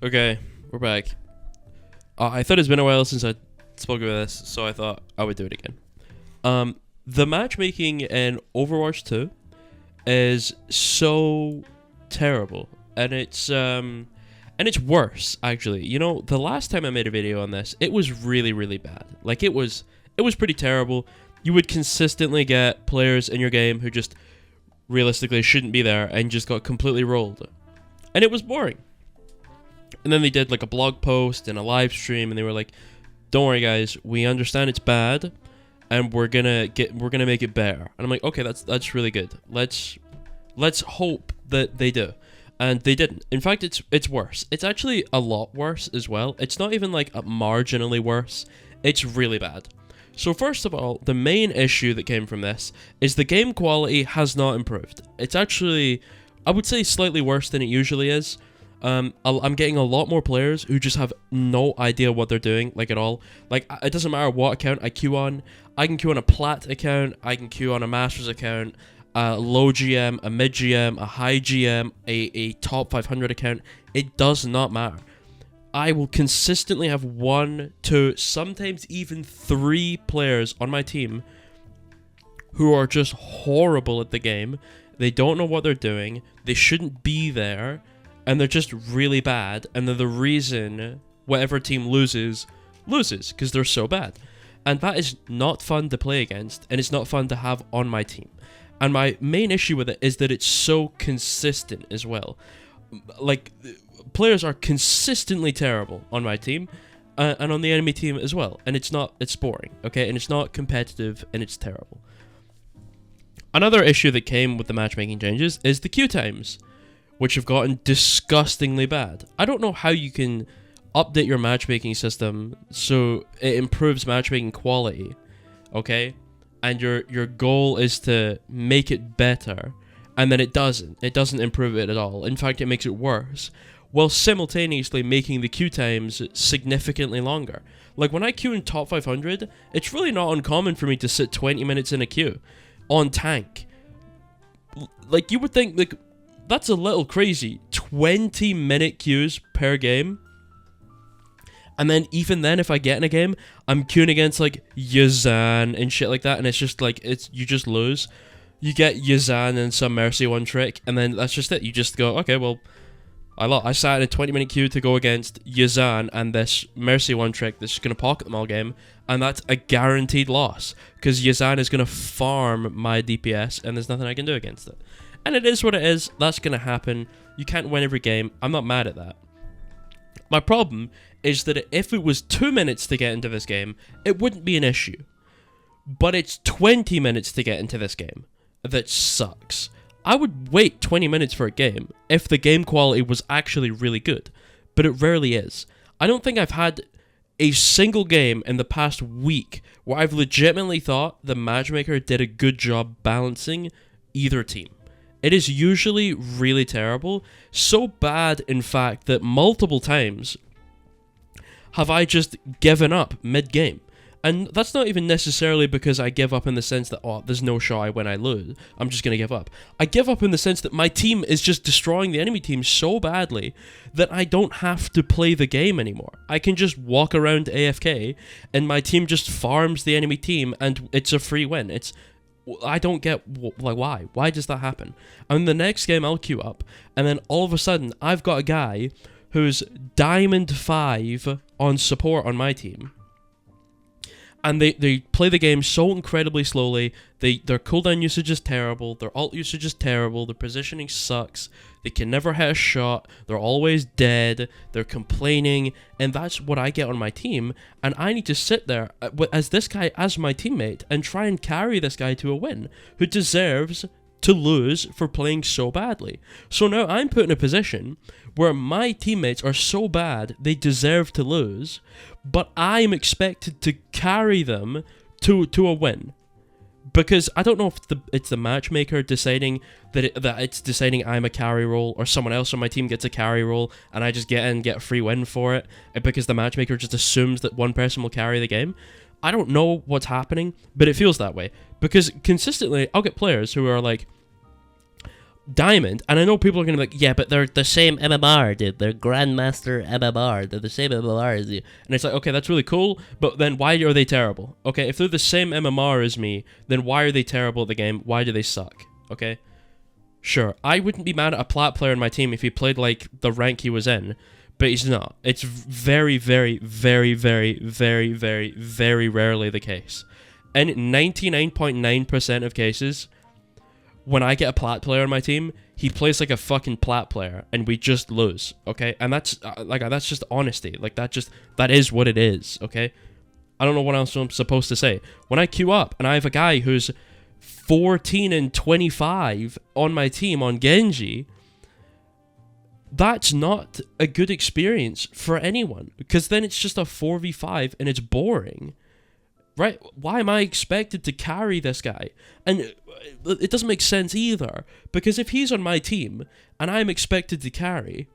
Okay, we're back. I thought it's been a while since I spoke about this, so I thought I would do it again. The matchmaking in Overwatch 2 is so terrible, and it's worse actually. You know, the last time I made a video on this, it was really really bad. Like it was pretty terrible. You would consistently get players in your game who just realistically shouldn't be there and just got completely rolled, and it was boring. And then they did like a blog post and a live stream, and they were like, "Don't worry, guys. We understand it's bad, and we're gonna make it better." And I'm like, "Okay, that's really good. Let's hope that they do." And they didn't. In fact, it's worse. It's actually a lot worse as well. It's not even like a marginally worse. It's really bad. So first of all, the main issue that came from this is the game quality has not improved. It's actually, I would say, slightly worse than it usually is. I'm getting a lot more players who just have no idea what they're doing, like at all. Like, it doesn't matter what account I queue on. I can queue on a plat account, I can queue on a masters account, a low GM, a mid GM, a high GM, a top 500 account. It does not matter. I will consistently have 1, 2, sometimes even 3 players on my team who are just horrible at the game. They don't know what they're doing. They shouldn't be there. And they're just really bad, and they're the reason whatever team loses, because they're so bad. And that is not fun to play against, and it's not fun to have on my team. And my main issue with it is that it's so consistent as well. Like, players are consistently terrible on my team, and on the enemy team as well. And it's boring, okay? And it's not competitive, and it's terrible. Another issue that came with the matchmaking changes is the queue times, which have gotten disgustingly bad. I don't know how you can update your matchmaking system so it improves matchmaking quality, okay? And your goal is to make it better, and then it doesn't. It doesn't improve it at all. In fact, it makes it worse, while simultaneously making the queue times significantly longer. Like, when I queue in top 500, it's really not uncommon for me to sit 20 minutes in a queue on tank. Like, you would think, like, that's a little crazy. 20-minute queues per game. And then even then, if I get in a game, I'm queuing against like Yazan and shit like that, and it's just like, you just lose. You get Yazan and some Mercy one trick, and then that's just it. You just go, okay, well, I sat in a 20-minute queue to go against Yazan and this Mercy one trick that's just going to pocket them all game, and that's a guaranteed loss, because Yazan is going to farm my DPS, and there's nothing I can do against it. And it is what it is. That's going to happen. You can't win every game. I'm not mad at that. My problem is that if it was 2 minutes to get into this game, it wouldn't be an issue. But it's 20 minutes to get into this game. That sucks. I would wait 20 minutes for a game if the game quality was actually really good. But it rarely is. I don't think I've had a single game in the past week where I've legitimately thought the matchmaker did a good job balancing either team. It is usually really terrible, so bad in fact that multiple times have I just given up mid-game. And that's not even necessarily because I give up in the sense that, oh, there's no shot I win, I lose, I'm just going to give up. I give up in the sense that my team is just destroying the enemy team so badly that I don't have to play the game anymore. I can just walk around AFK and my team just farms the enemy team and it's a free win. I don't get, like, why? Why does that happen? And the next game I'll queue up, and then all of a sudden, I've got a guy who's Diamond 5 on support on my team. And they play the game so incredibly slowly, their cooldown usage is terrible, their ult usage is terrible, their positioning sucks, they can never hit a shot, they're always dead, they're complaining, and that's what I get on my team, and I need to sit there as this guy, as my teammate, and try and carry this guy to a win, who deserves to lose for playing so badly. So now I'm put in a position where my teammates are so bad they deserve to lose, but I'm expected to carry them to a win. Because I don't know if it's the matchmaker deciding that it's deciding I'm a carry role, or someone else on my team gets a carry role and I just get in and get a free win for it, because the matchmaker just assumes that one person will carry the game. I don't know what's happening, but it feels that way. Because consistently, I'll get players who are like, Diamond, and I know people are going to be like, yeah, but they're the same MMR, dude. They're Grandmaster MMR. They're the same MMR as you. And it's like, okay, that's really cool, but then why are they terrible? Okay, if they're the same MMR as me, then why are they terrible at the game? Why do they suck? Okay? Sure, I wouldn't be mad at a plat player in my team if he played like the rank he was in, but he's not. It's very, very, very, very, very, very, very rarely the case. And 99.9% of cases, when I get a plat player on my team, he plays like a fucking plat player, and we just lose, okay? And that's that's just honesty. Like, that is what it is, okay? I don't know what else I'm supposed to say. When I queue up, and I have a guy who's 14 and 25 on my team on Genji, that's not a good experience for anyone, because then it's just a 4v5, and it's boring. Right? Why am I expected to carry this guy? And it doesn't make sense either, because if he's on my team and I'm expected to carry,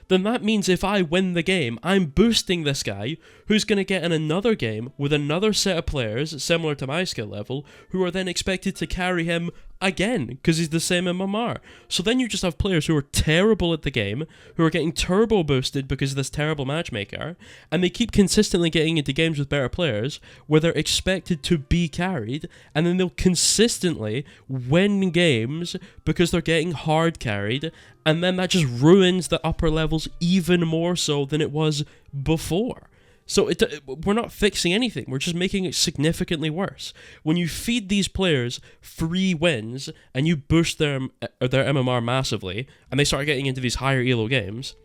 then that means if I win the game, I'm boosting this guy who's going to get in another game with another set of players similar to my skill level, who are then expected to carry him again because he's the same MMR. So then you just have players who are terrible at the game, who are getting turbo boosted because of this terrible matchmaker, and they keep consistently getting into games with better players where they're expected to be carried, and then they'll consistently win games because they're getting hard carried, and then that just ruins the upper levels even more so than it was before. So we're not fixing anything. We're just making it significantly worse. When you feed these players free wins and you boost their MMR massively, and they start getting into these higher elo games,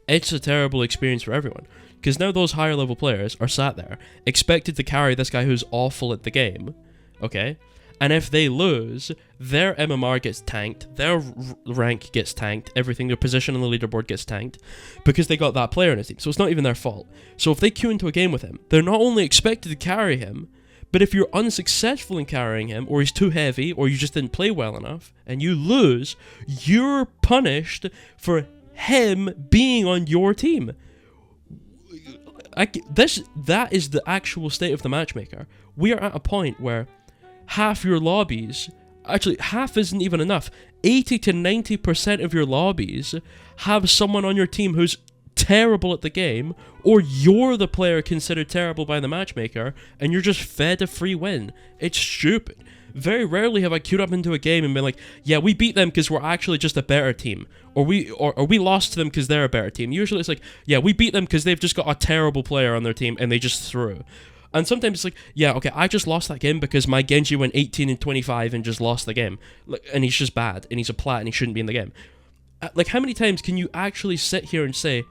it's a terrible experience for everyone. Because now those higher level players are sat there, expected to carry this guy who's awful at the game, okay? And if they lose, their MMR gets tanked, their rank gets tanked, everything, their position on the leaderboard gets tanked, because they got that player in his team. So it's not even their fault. So if they queue into a game with him, they're not only expected to carry him, but if you're unsuccessful in carrying him, or he's too heavy, or you just didn't play well enough, and you lose, you're punished for him being on your team. That is the actual state of the matchmaker. We are at a point where half your lobbies, actually half isn't even enough, 80 to 90% of your lobbies have someone on your team who's terrible at the game, or you're the player considered terrible by the matchmaker, and you're just fed a free win. It's stupid. Very rarely have I queued up into a game and been like, yeah, we beat them because we're actually just a better team, or we lost to them because they're a better team. Usually it's like, yeah, we beat them because they've just got a terrible player on their team and they just threw. And sometimes it's like, yeah, okay, I just lost that game because my Genji went 18 and 25 and just lost the game. And he's just bad, and he's a plat, and he shouldn't be in the game. Like, how many times can you actually sit here and say,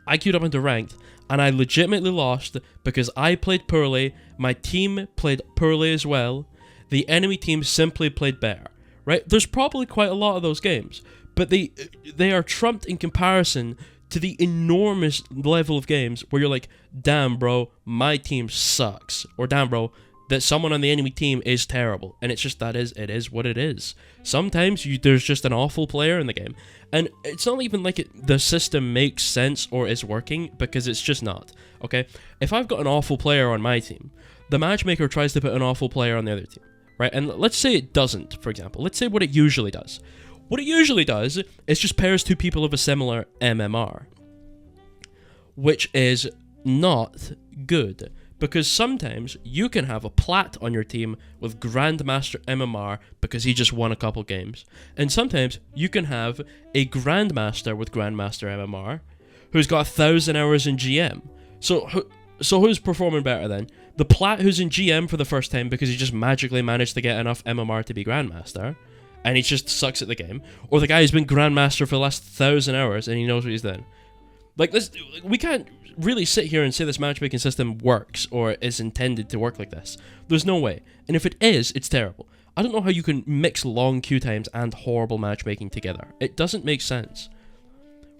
I queued up into ranked, and I legitimately lost because I played poorly, my team played poorly as well, the enemy team simply played better, right? There's probably quite a lot of those games, but they are trumped in comparison to the enormous level of games where you're like, damn, bro, my team sucks. Or damn, bro, that someone on the enemy team is terrible. And it's just, it is what it is. Sometimes there's just an awful player in the game. And it's not even like the system makes sense or is working, because it's just not. Okay? If I've got an awful player on my team, the matchmaker tries to put an awful player on the other team. Right? And let's say it doesn't, for example. Let's say what it usually does. What it usually does is just pairs two people of a similar MMR, which is not good, because sometimes you can have a plat on your team with Grandmaster MMR because he just won a couple games, and sometimes you can have a Grandmaster with Grandmaster MMR who's got 1,000 hours in GM. So who's performing better then? The plat who's in GM for the first time because he just magically managed to get enough MMR to be Grandmaster, and he just sucks at the game, or the guy who's been Grandmaster for the last 1,000 hours and he knows what he's doing. Like, this, we can't really sit here and say this matchmaking system works or is intended to work like this. There's no way. And if it is, it's terrible. I don't know how you can mix long queue times and horrible matchmaking together. It doesn't make sense.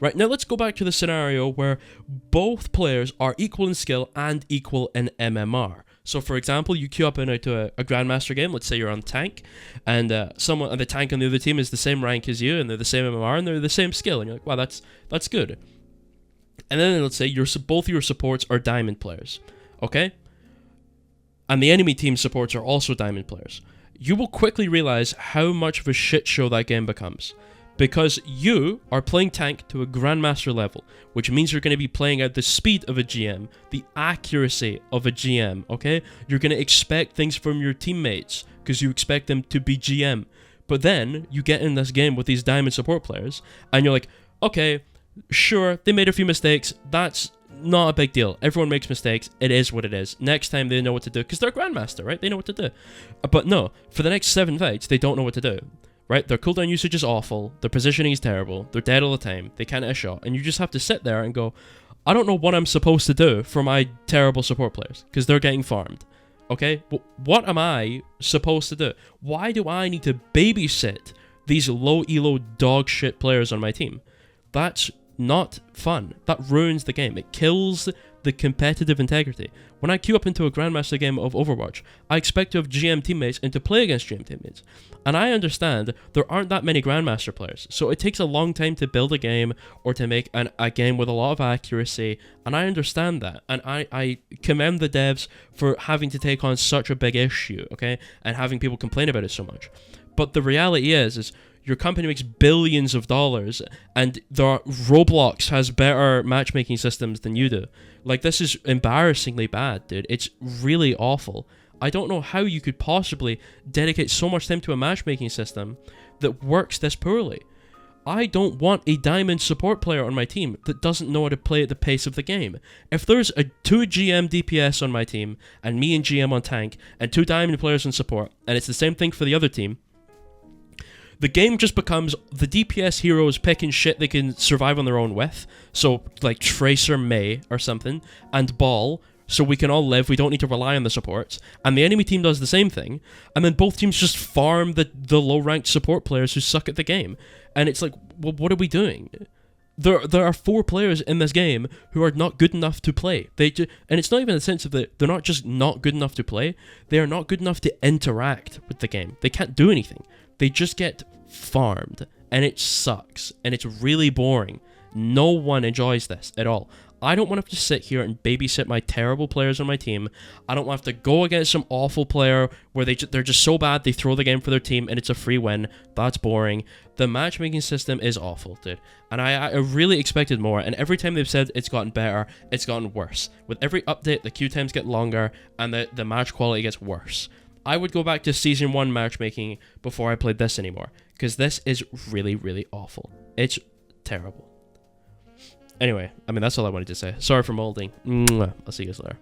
Right, now let's go back to the scenario where both players are equal in skill and equal in MMR. So, for example, you queue up into a Grandmaster game. Let's say you're on tank, and the tank on the other team is the same rank as you, and they're the same MMR, and they're the same skill. And you're like, wow, that's good. And then let's say both of your supports are diamond players, okay? And the enemy team supports are also diamond players. you will quickly realize how much of a shit show that game becomes. Because you are playing tank to a Grandmaster level, which means you're going to be playing at the speed of a GM, the accuracy of a GM, okay? You're going to expect things from your teammates, because you expect them to be GM. But then, you get in this game with these diamond support players, and you're like, okay, sure, they made a few mistakes, that's not a big deal. Everyone makes mistakes, it is what it is. Next time they know what to do, because they're Grandmaster, right? They know what to do. But no, for the next 7 fights, they don't know what to do. Right, their cooldown usage is awful, their positioning is terrible, they're dead all the time, they can't hit a shot, and you just have to sit there and go, I don't know what I'm supposed to do for my terrible support players, because they're getting farmed. Okay, what am I supposed to do? Why do I need to babysit these low elo dog shit players on my team? That's not fun. That ruins the game. It kills the competitive integrity. When I queue up into a Grandmaster game of Overwatch, I expect to have GM teammates and to play against GM teammates. And I understand there aren't that many Grandmaster players, so it takes a long time to build a game or to make a game with a lot of accuracy, and I understand that. And I commend the devs for having to take on such a big issue, okay, and having people complain about it so much. But the reality is your company makes billions of dollars, and Roblox has better matchmaking systems than you do. Like, this is embarrassingly bad, dude. It's really awful. I don't know how you could possibly dedicate so much time to a matchmaking system that works this poorly. I don't want a diamond support player on my team that doesn't know how to play at the pace of the game. If there's 2 GM DPS on my team, and me and GM on tank, and 2 diamond players on support, and it's the same thing for the other team, the game just becomes the DPS heroes picking shit they can survive on their own with. So, like Tracer May or something, and Ball, so we can all live, we don't need to rely on the supports. And the enemy team does the same thing, and then both teams just farm the low-ranked support players who suck at the game. And it's like, well, what are we doing? There are 4 players in this game who are not good enough to play. And it's not even in the sense of that they're not just not good enough to play, they are not good enough to interact with the game. They can't do anything. They just get farmed, and it sucks, and it's really boring. No one enjoys this at all. I don't want to have to sit here and babysit my terrible players on my team. I don't want to have to go against some awful player where they're just so bad they throw the game for their team and it's a free win. That's boring. The matchmaking system is awful, dude. And I really expected more, and every time they've said it's gotten better, it's gotten worse. With every update, the queue times get longer, and the match quality gets worse. I would go back to Season 1 matchmaking before I played this anymore, because this is really, really awful. It's terrible. Anyway, I mean, that's all I wanted to say. Sorry for molding. I'll see you guys later.